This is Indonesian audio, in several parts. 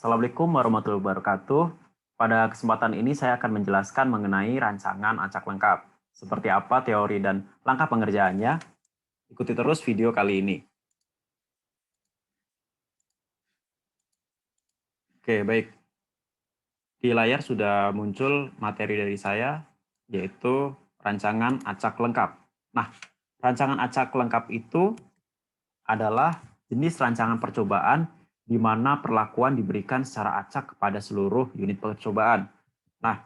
Assalamualaikum warahmatullahi wabarakatuh. Pada kesempatan ini saya akan menjelaskan mengenai rancangan acak lengkap. Seperti apa teori dan langkah pengerjaannya. Ikuti terus video kali ini. Oke, baik. Di layar sudah muncul materi dari saya, yaitu rancangan acak lengkap. Nah, rancangan acak lengkap itu adalah jenis rancangan percobaan di mana perlakuan diberikan secara acak kepada seluruh unit percobaan. Nah,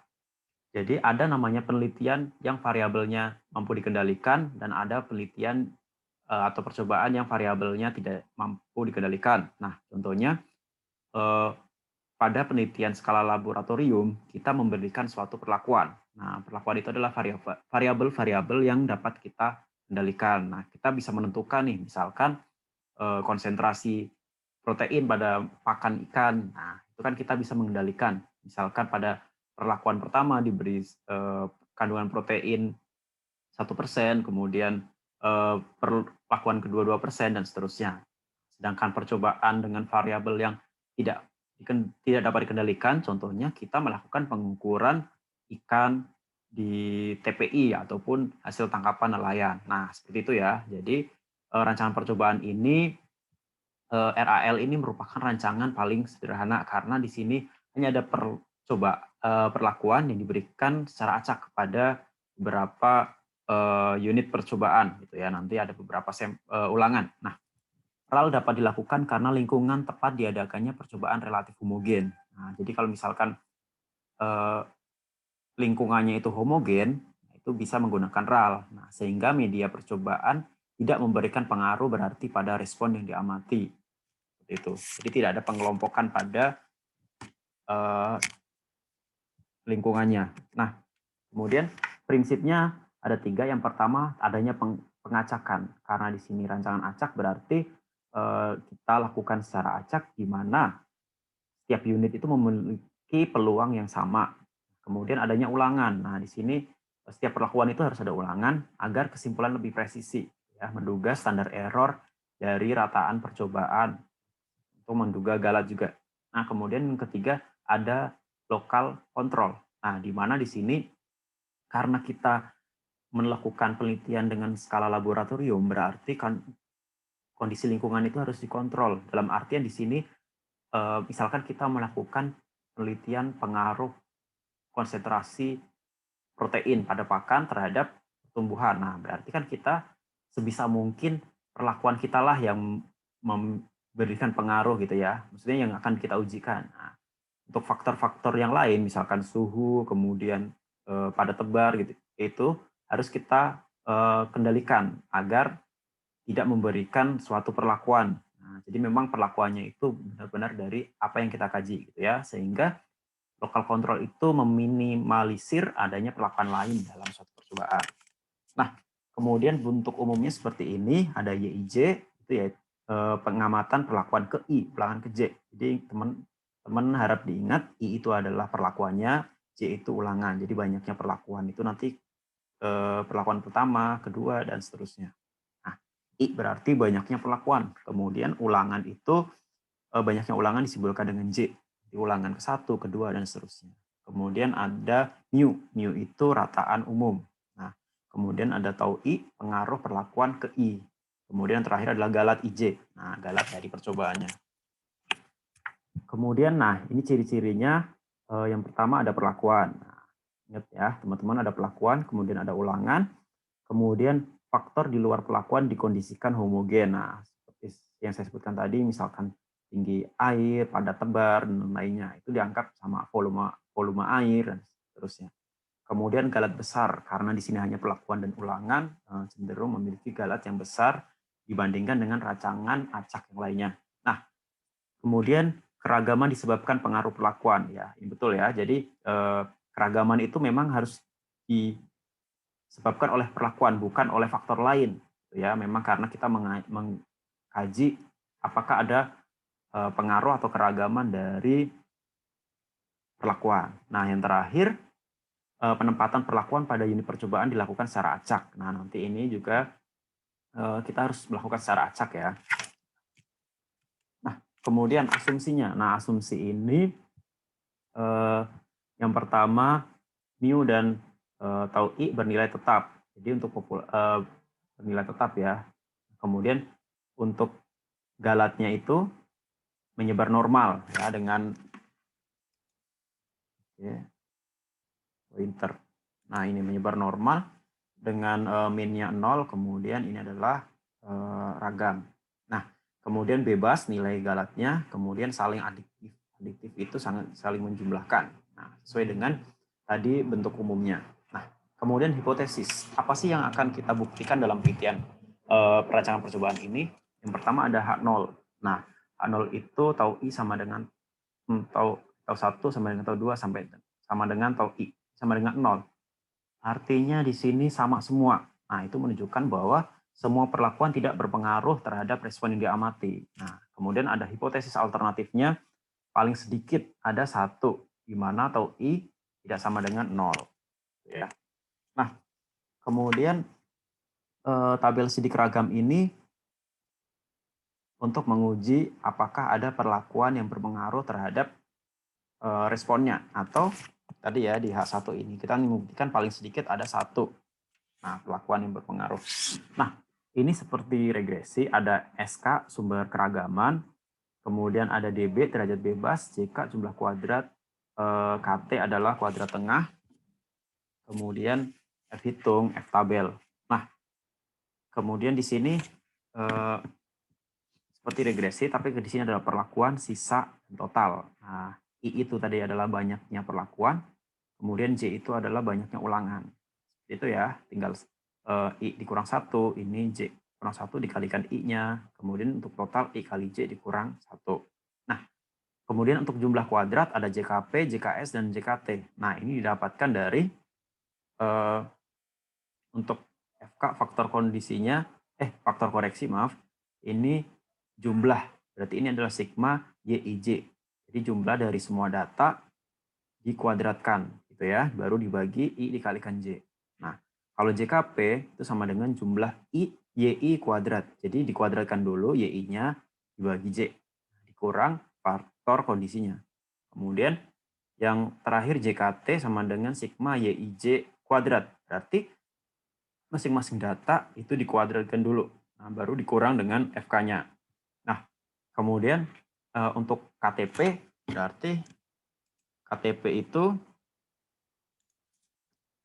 jadi ada namanya penelitian yang variabelnya mampu dikendalikan dan ada penelitian atau percobaan yang variabelnya tidak mampu dikendalikan. Nah, contohnya eh, pada penelitian skala laboratorium kita memberikan suatu perlakuan. Nah, perlakuan itu adalah variabel-variabel yang dapat kita kendalikan. Nah, kita bisa menentukan nih, misalkan konsentrasi protein pada pakan ikan. Nah, itu kan kita bisa mengendalikan. Misalkan pada perlakuan pertama diberi kandungan protein 1%, kemudian perlakuan kedua 2%, dan seterusnya. Sedangkan percobaan dengan variabel yang tidak dapat dikendalikan, contohnya kita melakukan pengukuran ikan di TPI ataupun hasil tangkapan nelayan. Nah, seperti itu ya. Jadi rancangan percobaan ini RAL ini merupakan rancangan paling sederhana karena di sini hanya ada perlakuan yang diberikan secara acak kepada beberapa unit percobaan gitu ya. Nanti ada beberapa ulangan. Nah, RAL dapat dilakukan karena lingkungan tepat diadakannya percobaan relatif homogen. Nah, jadi kalau misalkan lingkungannya itu homogen, itu bisa menggunakan RAL. Nah, sehingga media percobaan tidak memberikan pengaruh berarti pada respon yang diamati. Itu. Jadi tidak ada pengelompokan pada lingkungannya. Nah, kemudian prinsipnya ada 3. Yang pertama adanya pengacakan. Karena di sini rancangan acak berarti kita lakukan secara acak di mana setiap unit itu memiliki peluang yang sama. Kemudian adanya ulangan. Nah, di sini setiap perlakuan itu harus ada ulangan agar kesimpulan lebih presisi, ya, menduga standar error dari rataan percobaan, untuk menduga galat juga. Nah, kemudian yang ketiga ada lokal kontrol. Nah, di mana di sini karena kita melakukan penelitian dengan skala laboratorium, berarti kan kondisi lingkungan itu harus dikontrol. Dalam artian di sini, misalkan kita melakukan penelitian pengaruh konsentrasi protein pada pakan terhadap tumbuhan. Nah, berarti kan kita sebisa mungkin perlakuan kita lah yang memberikan pengaruh gitu ya. Maksudnya yang akan kita ujikan. Nah, untuk faktor-faktor yang lain, misalkan suhu, kemudian pada tebar gitu, itu harus kita kendalikan agar tidak memberikan suatu perlakuan. Nah, jadi memang perlakuannya itu benar-benar dari apa yang kita kaji gitu ya, sehingga lokal kontrol itu meminimalisir adanya perlakuan lain dalam suatu percobaan. Nah, kemudian bentuk umumnya seperti ini, ada YIJ, itu ya pengamatan perlakuan ke I, ulangan ke J. Jadi teman-teman harap diingat, I itu adalah perlakuannya, J itu ulangan. Jadi banyaknya perlakuan itu nanti perlakuan pertama, kedua, dan seterusnya. Nah, I berarti banyaknya perlakuan. Kemudian ulangan itu banyaknya ulangan disimbolkan dengan J. Di ulangan ke-1, kedua, dan seterusnya. Kemudian ada mu. Mu itu rataan umum. Nah, kemudian ada tau I, pengaruh perlakuan ke I. Kemudian terakhir adalah galat IJ. Nah, galat dari percobaannya. Kemudian, nah ini ciri-cirinya. Yang pertama ada perlakuan. Nah, ingat ya, teman-teman, ada perlakuan, kemudian ada ulangan, kemudian faktor di luar perlakuan dikondisikan homogen. Nah, seperti yang saya sebutkan tadi, misalkan tinggi air, padat tebar, dan lainnya, itu dianggap sama volume air, dan seterusnya. Kemudian galat besar, karena di sini hanya perlakuan dan ulangan, cenderung memiliki galat yang besar dibandingkan dengan rancangan acak yang lainnya. Nah, kemudian keragaman disebabkan pengaruh perlakuan, ya, ini betul ya. Jadi keragaman itu memang harus disebabkan oleh perlakuan, bukan oleh faktor lain, ya. Memang karena kita mengkaji apakah ada pengaruh atau keragaman dari perlakuan. Nah, yang terakhir, penempatan perlakuan pada unit percobaan dilakukan secara acak. Nah, nanti ini juga kita harus melakukan secara acak ya. Nah, kemudian asumsinya. Nah, asumsi ini yang pertama mu dan tau i bernilai tetap. Jadi untuk bernilai tetap ya. Kemudian untuk galatnya itu menyebar normal ya dengan pointer. Nah, ini menyebar normal dengan minnya 0, kemudian ini adalah ragam. Nah, kemudian bebas nilai galatnya, kemudian saling adiktif. Adiktif itu saling menjumlahkan. Nah, sesuai dengan tadi bentuk umumnya. Nah, kemudian hipotesis. Apa sih yang akan kita buktikan dalam penelitian perancangan percobaan ini? Yang pertama ada H0. Nah, H0 itu tau I sama dengan tau 1 sama dengan tau 2 sama dengan tau I sama dengan 0. Artinya di sini sama semua. Nah, itu menunjukkan bahwa semua perlakuan tidak berpengaruh terhadap respon yang diamati. Nah, kemudian ada hipotesis alternatifnya, paling sedikit ada 1, di mana tau I tidak sama dengan 0. Ya. Nah, kemudian tabel sidik ragam ini untuk menguji apakah ada perlakuan yang berpengaruh terhadap responnya, atau tadi ya di H1 ini kita membuktikan paling sedikit ada 1. Nah, perlakuan yang berpengaruh. Nah, ini seperti regresi, ada SK sumber keragaman, kemudian ada DB derajat bebas, JK jumlah kuadrat, KT adalah kuadrat tengah, kemudian F hitung, F tabel. Nah, kemudian di sini seperti regresi, tapi di sini adalah perlakuan, sisa, dan total. Nah, I itu tadi adalah banyaknya perlakuan, kemudian J itu adalah banyaknya ulangan. Itu ya, tinggal I dikurang 1, ini J kurang 1 dikalikan I-nya, kemudian untuk total I kali J dikurang 1. Nah, kemudian untuk jumlah kuadrat ada JKP, JKS, dan JKT. Nah, ini didapatkan dari untuk FK faktor kondisinya, faktor koreksi maaf, ini jumlah, berarti ini adalah sigma YIJ. Jadi jumlah dari semua data dikuadratkan, gitu ya, baru dibagi I dikalikan J. Nah, kalau JKP itu sama dengan jumlah YI kuadrat. Jadi dikuadratkan dulu YI-nya dibagi J. Dikurang faktor kondisinya. Kemudian yang terakhir JKT sama dengan sigma YIJ kuadrat. Berarti masing-masing data itu dikuadratkan dulu. Nah, baru dikurang dengan FK-nya. Nah, kemudian untuk KTP berarti KTP itu,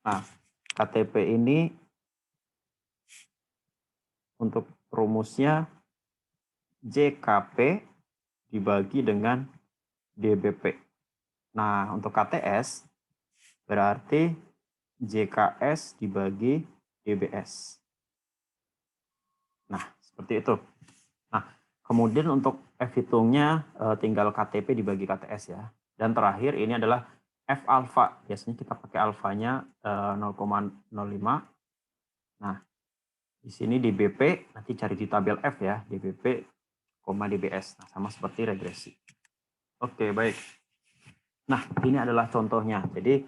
nah KTP ini untuk rumusnya JKP dibagi dengan DBP. Nah, untuk KTS berarti JKS dibagi DBS. Nah, seperti itu. Nah, kemudian untuk F hitungnya tinggal KTP dibagi KTS ya. Dan terakhir ini adalah F alfa. Biasanya kita pakai alfanya 0,05. Nah, di sini DBP nanti cari di tabel F ya, DBP, DBS. Nah, sama seperti regresi. Oke, baik. Nah, ini adalah contohnya. Jadi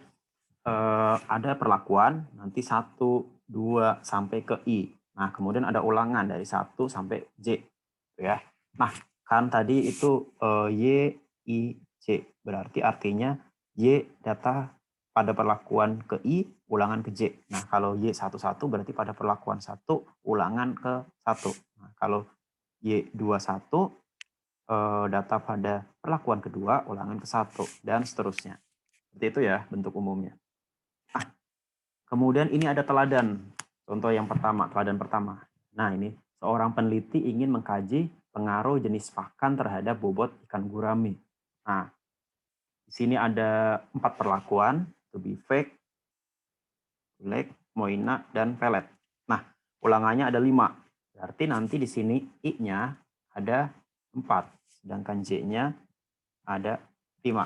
ada perlakuan nanti 1, 2 sampai ke I. Nah, kemudian ada ulangan dari 1 sampai J. Ya. Nah, kan tadi itu Y, I, J. Berarti artinya Y data pada perlakuan ke I, ulangan ke J. Nah, kalau Y11 berarti pada perlakuan 1, ulangan ke 1. Nah, kalau Y21 data pada perlakuan kedua, ulangan ke 1, dan seterusnya. Seperti itu ya bentuk umumnya. Nah, kemudian ini ada teladan. Contoh yang pertama, teladan pertama. Nah, ini seorang peneliti ingin mengkaji pengaruh jenis pakan terhadap bobot ikan gurami. Nah, di sini ada 4 perlakuan, to be fake, leg, moina, dan pelet. Nah, ulangannya ada 5. Berarti nanti di sini I-nya ada 4, sedangkan J-nya ada 5.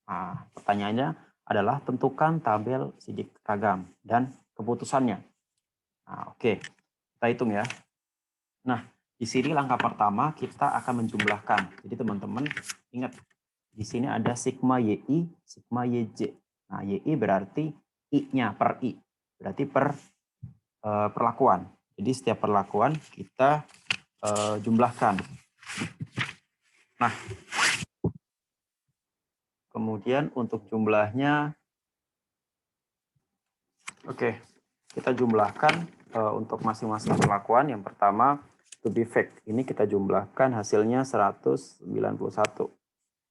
Nah, pertanyaannya adalah tentukan tabel sidik ragam dan keputusannya. Nah, oke. Kita hitung ya. Nah, di sini langkah pertama kita akan menjumlahkan. Jadi teman-teman ingat, di sini ada sigma YI, sigma YJ. Nah, YI berarti I-nya per I. Berarti per perlakuan. Jadi setiap perlakuan kita jumlahkan. Nah, kemudian untuk jumlahnya, oke, kita jumlahkan untuk masing-masing perlakuan. Yang pertama, to be fact, ini kita jumlahkan hasilnya 191.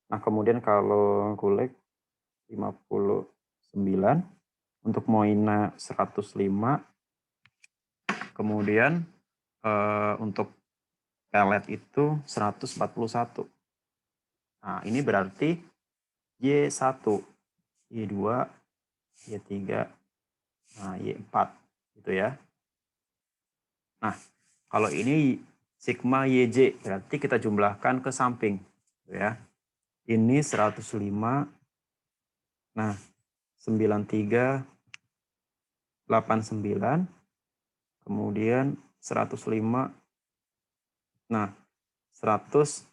Nah, kemudian kalau kulek 59, untuk Moina 105, kemudian untuk pelet itu 141. Nah, ini berarti Y1, Y2, Y3, nah Y4 gitu ya. Nah, kalau ini sigma YJ berarti kita jumlahkan ke samping gitu ya. Ini 105, nah 93, 89, kemudian 105, nah 104.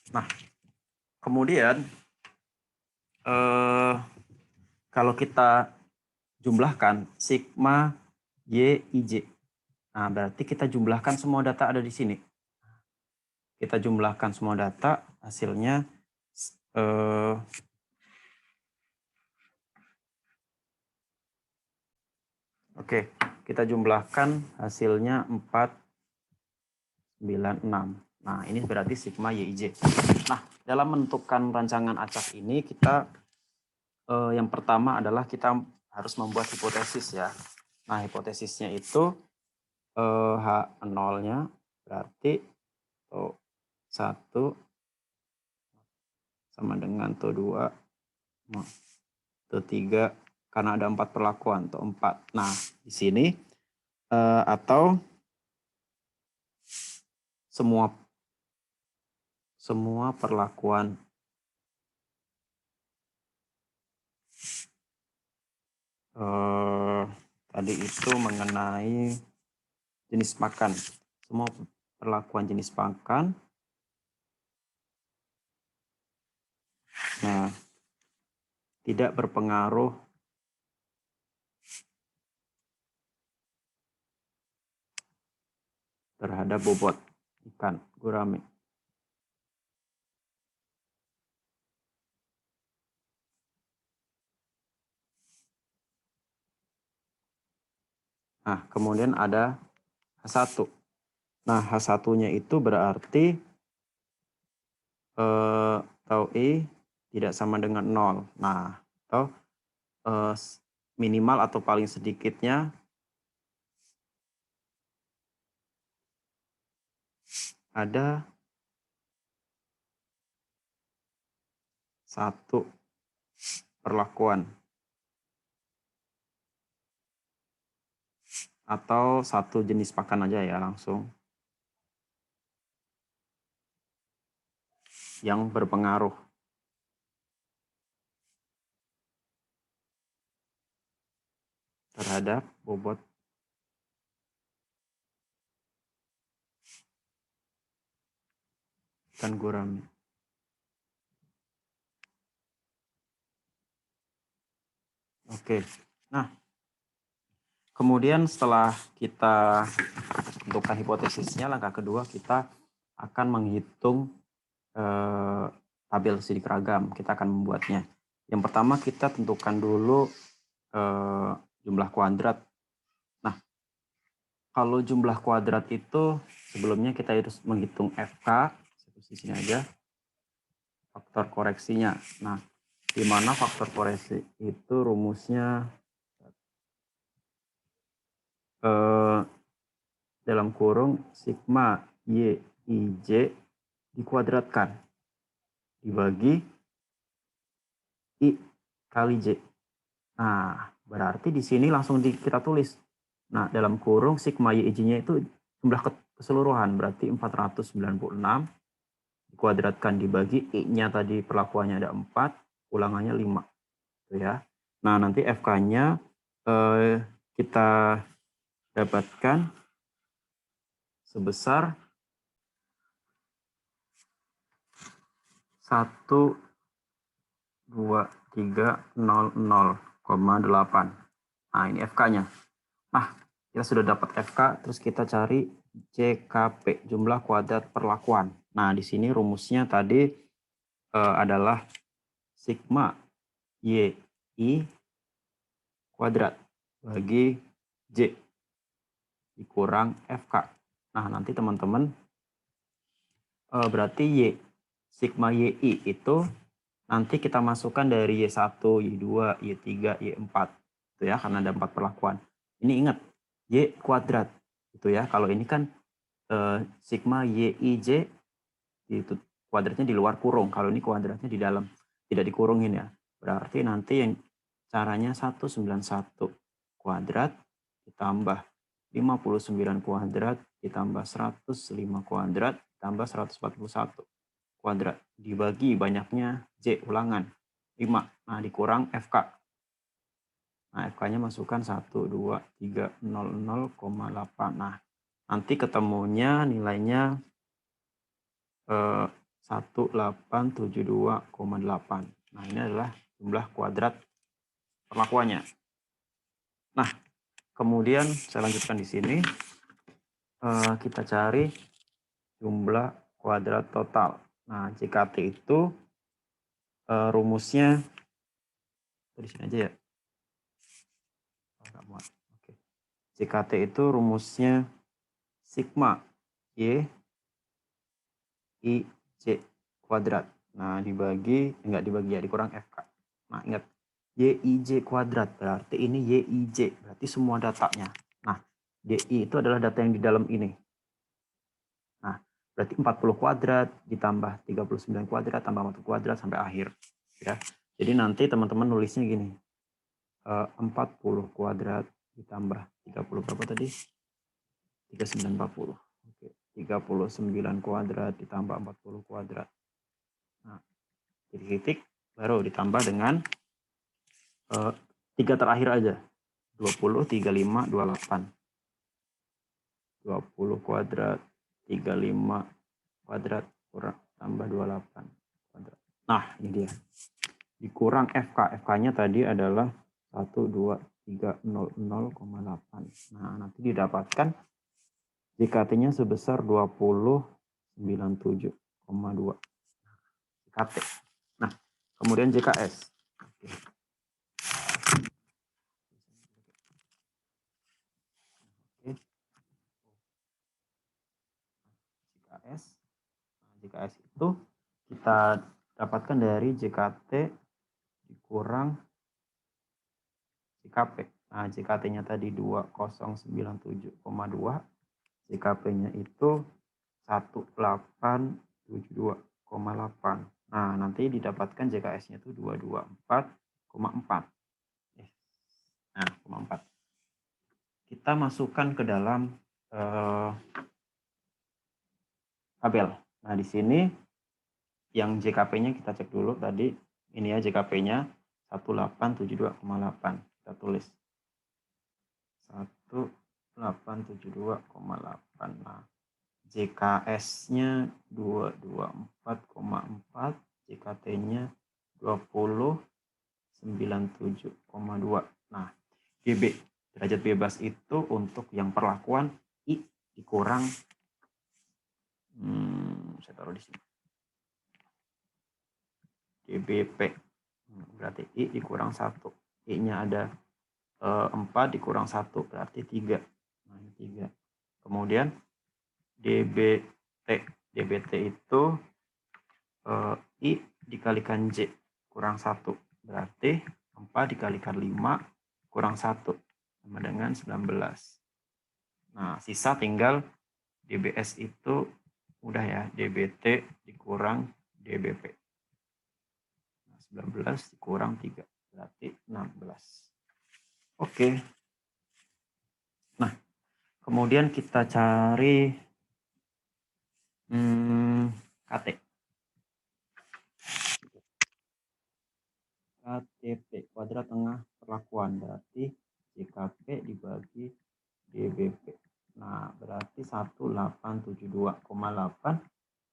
Nah, kemudian kalau kita jumlahkan sigma YIJ, nah berarti kita jumlahkan semua data ada di sini. Kita jumlahkan semua data, hasilnya oke, kita jumlahkan hasilnya 496. Nah, ini berarti sigma YIJ. Nah, dalam menentukan rancangan acak ini kita yang pertama adalah kita harus membuat hipotesis ya. Nah, hipotesisnya itu H0-nya berarti To1 sama dengan To2, To3, karena ada 4 perlakuan, To4. Nah, di sini atau semua perlakuan tadi itu mengenai jenis makan. Semua perlakuan jenis makan. Nah, tidak berpengaruh terhadap bobot ikan gurame. Nah, kemudian ada H1. Nah, H1-nya itu berarti tau E tidak sama dengan 0. Nah, atau minimal atau paling sedikitnya ada 1 perlakuan atau 1 jenis pakan aja ya langsung yang berpengaruh terhadap bobot ikan gurame. Oke, nah kemudian setelah kita tentukan hipotesisnya, langkah kedua kita akan menghitung tabel sidik ragam. Kita akan membuatnya. Yang pertama kita tentukan dulu jumlah kuadrat. Nah, kalau jumlah kuadrat itu sebelumnya kita harus menghitung FK, di sini aja, faktor koreksinya. Nah, di mana faktor koreksi itu rumusnya dalam kurung sigma YIJ dikuadratkan dibagi I kali J. Nah, berarti di sini langsung kita tulis. Nah, dalam kurung sigma YIJ-nya itu jumlah keseluruhan, berarti 496 dikuadratkan dibagi I-nya tadi perlakuannya ada 4, ulangannya 5. Gitu ya. Nah, nanti FK-nya kita dapatkan sebesar 12300,8. Nah, ini FK-nya. Nah, kita sudah dapat FK, terus kita cari JKP, jumlah kuadrat perlakuan. Nah, di sini rumusnya tadi adalah sigma YI kuadrat bagi J dikurang FK. Nah, nanti teman-teman berarti sigma YI itu nanti kita masukkan dari Y1, Y2, Y3, Y4 itu ya, karena ada 4 perlakuan. Ini ingat Y kuadrat itu ya. Kalau ini kan sigma YIJ itu kuadratnya di luar kurung. Kalau ini kuadratnya di dalam, tidak dikurungin ya. Berarti nanti yang caranya 191 kuadrat ditambah 59 kuadrat ditambah 105 kuadrat ditambah 141 kuadrat dibagi banyaknya J ulangan 5. Nah, dikurang FK. Nah, FK-nya masukkan 1, 2, 3, 0, 0,8. Nah, nanti ketemunya nilainya 1872,8. Nah, ini adalah jumlah kuadrat perlakuannya. Nah, kemudian saya lanjutkan di sini. Kita cari jumlah kuadrat total. Nah, JKT itu rumusnya di sini aja ya. Oke. JKT itu rumusnya sigma Y I J kuadrat. Nah, enggak dibagi ya, dikurang FK. Nah, ingat YIJ kuadrat berarti ini YIJ, berarti semua datanya. Nah, DI itu adalah data yang di dalam ini. Nah, berarti 40 kuadrat ditambah 39 kuadrat tambah 1 kuadrat sampai akhir. Ya. Jadi nanti teman-teman nulisnya gini. 40 kuadrat ditambah 30 berapa tadi? 3940. Oke. 39 kuadrat ditambah 40 kuadrat. Nah, titik-titik baru ditambah dengan 3 terakhir aja. 20, 35, 28. 20 kuadrat, 35 kuadrat, kurang tambah 28 kuadrat. Nah, ini dia. Dikurang FK. FK-nya tadi adalah 12300,8. Nah, nanti didapatkan JKT-nya sebesar 2097,2. JKT. Nah, kemudian JKS. Oke. JKS. Nah, JKS itu kita dapatkan dari JKT dikurang JKP. Nah, JKT-nya tadi 2097,2. JKP-nya itu 1872,8. Nah, nanti didapatkan JKS-nya itu 224,4. Nah, 4. Kita masukkan ke dalam tabel. Nah, di sini yang JKP-nya kita cek dulu tadi. Ini ya JKP-nya 1872,8. Kita tulis 1872,8. Nah, JKS-nya 224,4, JKT-nya 2097,2. Nah, GB derajat bebas itu untuk yang perlakuan I dikurang saya taruh di sini. GBP. Berarti I dikurang 1. I-nya ada 4 dikurang 1 berarti 3. Nah, ini 3. Kemudian DBT. DBT itu I dikalikan J kurang 1. Berarti 4 dikalikan 5 kurang 1 sama dengan 19. Nah, sisa tinggal DBS itu udah ya, DBT dikurang DBP. Nah, 19 dikurang 3 berarti 16. Oke. Nah, kemudian kita cari KT. KTP, kuadrat tengah perlakuan, berarti JKP dibagi DBP. Nah, berarti 1872,8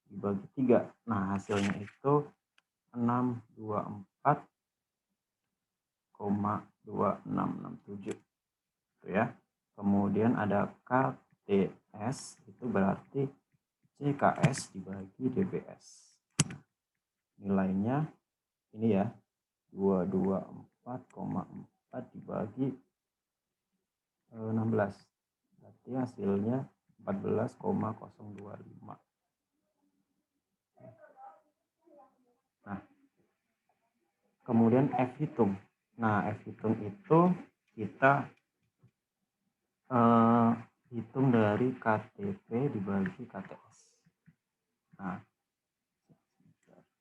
dibagi 3. Nah, hasilnya itu 624,2667. Itu ya. Kemudian ada KTS, itu berarti CKS dibagi DBS. Nilainya ini ya, 224,4 dibagi 16. Berarti hasilnya 14,025. Nah, kemudian F hitung. Nah, F hitung itu kita hitung dari KTP dibagi KTS. Nah,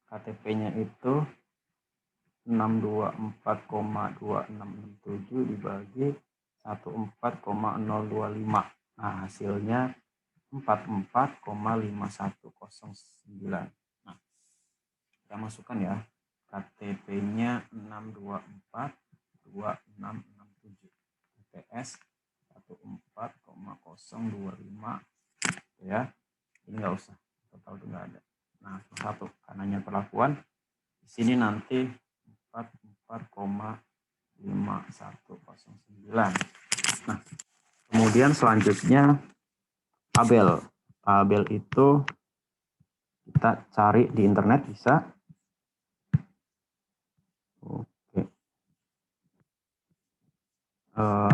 KTP-nya itu 624,2667 dibagi 14,025. Nah, hasilnya 44,5109. Nah, kita masukkan ya. KTP-nya 624,2667. KTS 14,025 ya. Ini nggak usah, total itu nggak ada. Nah, satu karenanya perlakuan di sini nanti 44,5109. Nah, kemudian selanjutnya tabel. Tabel itu kita cari di internet bisa. Oke.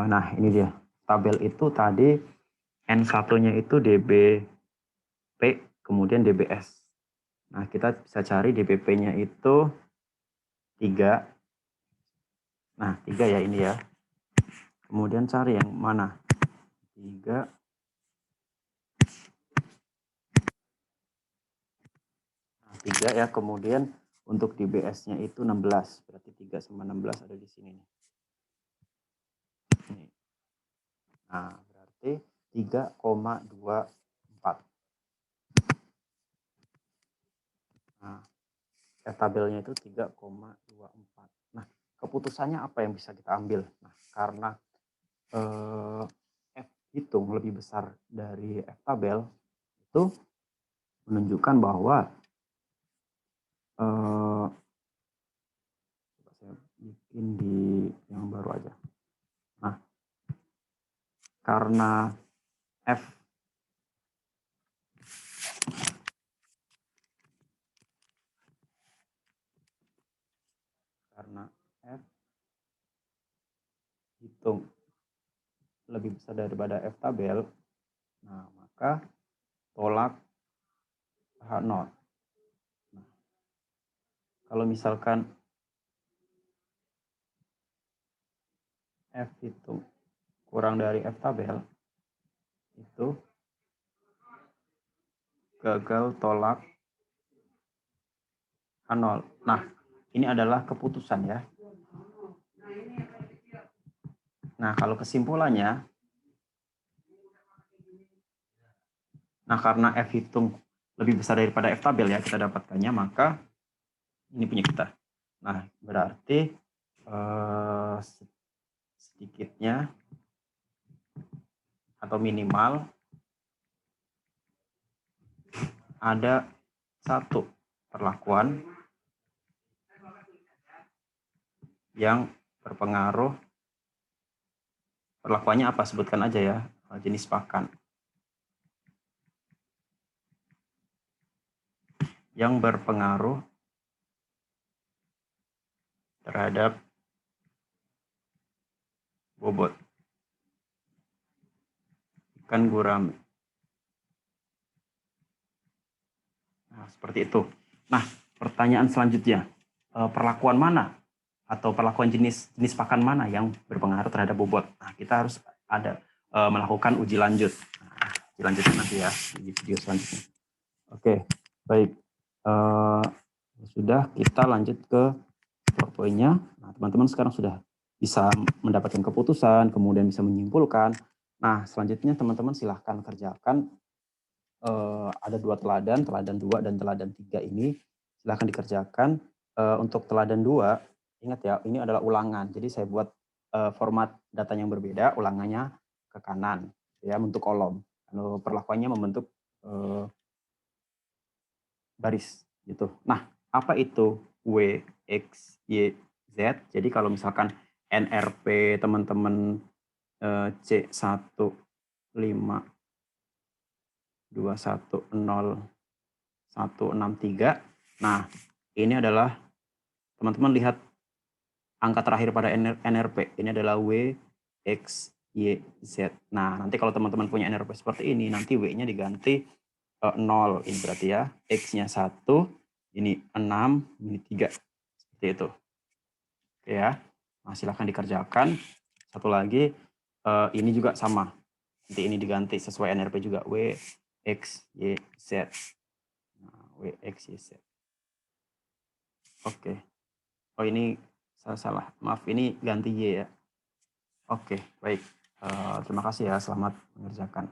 Nah, ini dia. Tabel itu tadi N1-nya itu DBP, kemudian DBS. Nah, kita bisa cari DBP-nya itu 3. Nah, 3 ya ini ya. Kemudian cari yang mana? 3. Nah, 3 ya. Kemudian untuk DBS-nya itu 16. Berarti 3 sama 16 ada di sini nih. Nah, berarti 3,24. Nah, tabelnya itu 3,24. Nah, keputusannya apa yang bisa kita ambil? Nah, karena F hitung lebih besar dari F tabel, itu menunjukkan bahwa coba saya bikin di yang baru aja. Nah, karena F hitung lebih besar daripada F tabel, nah maka tolak H0. Nah, kalau misalkan F hitung kurang dari F tabel, itu gagal tolak H0. Nah, ini adalah keputusan ya. Nah, kalau kesimpulannya, nah karena F hitung lebih besar daripada F tabel ya kita dapatkannya, maka ini punya kita. Nah, berarti sedikitnya atau minimal ada satu perlakuan yang berpengaruh. Perlakuannya apa? Sebutkan aja ya, jenis pakan. Yang berpengaruh terhadap bobot ikan gurame. Nah, seperti itu. Nah, pertanyaan selanjutnya, perlakuan mana atau perlakuan jenis pakan mana yang berpengaruh terhadap bobot? Nah, kita harus ada melakukan uji lanjut. Nah, uji lanjutnya nanti ya di video selanjutnya. Oke, baik. Sudah, kita lanjut ke poin-poinnya. Nah, teman-teman sekarang sudah bisa mendapatkan keputusan, kemudian bisa menyimpulkan. Nah, selanjutnya teman-teman silahkan kerjakan. Ada 2 teladan 2 dan teladan 3 ini silahkan dikerjakan. Untuk teladan 2, ingat ya, ini adalah ulangan. Jadi saya buat format data yang berbeda, ulangannya ke kanan ya, bentuk kolom. Lalu perlakuannya membentuk baris gitu. Nah, apa itu W, X, Y, Z? Jadi kalau misalkan NRP teman-teman C15 210.163. Nah, ini adalah teman-teman lihat angka terakhir pada NRP. Ini adalah W, X, Y, Z. Nah, nanti kalau teman-teman punya NRP seperti ini, nanti W-nya diganti 0. Ini berarti ya, X-nya 1, ini 6, ini 3. Seperti itu. Oke ya. Nah, silahkan dikerjakan. Satu lagi, ini juga sama. Nanti ini diganti sesuai NRP juga. W, X, Y, Z. Nah, W, X, Y, Z. Oke. Oh, ini salah. Maaf, ini ganti Y ya. Oke, baik. Terima kasih ya. Selamat mengerjakan.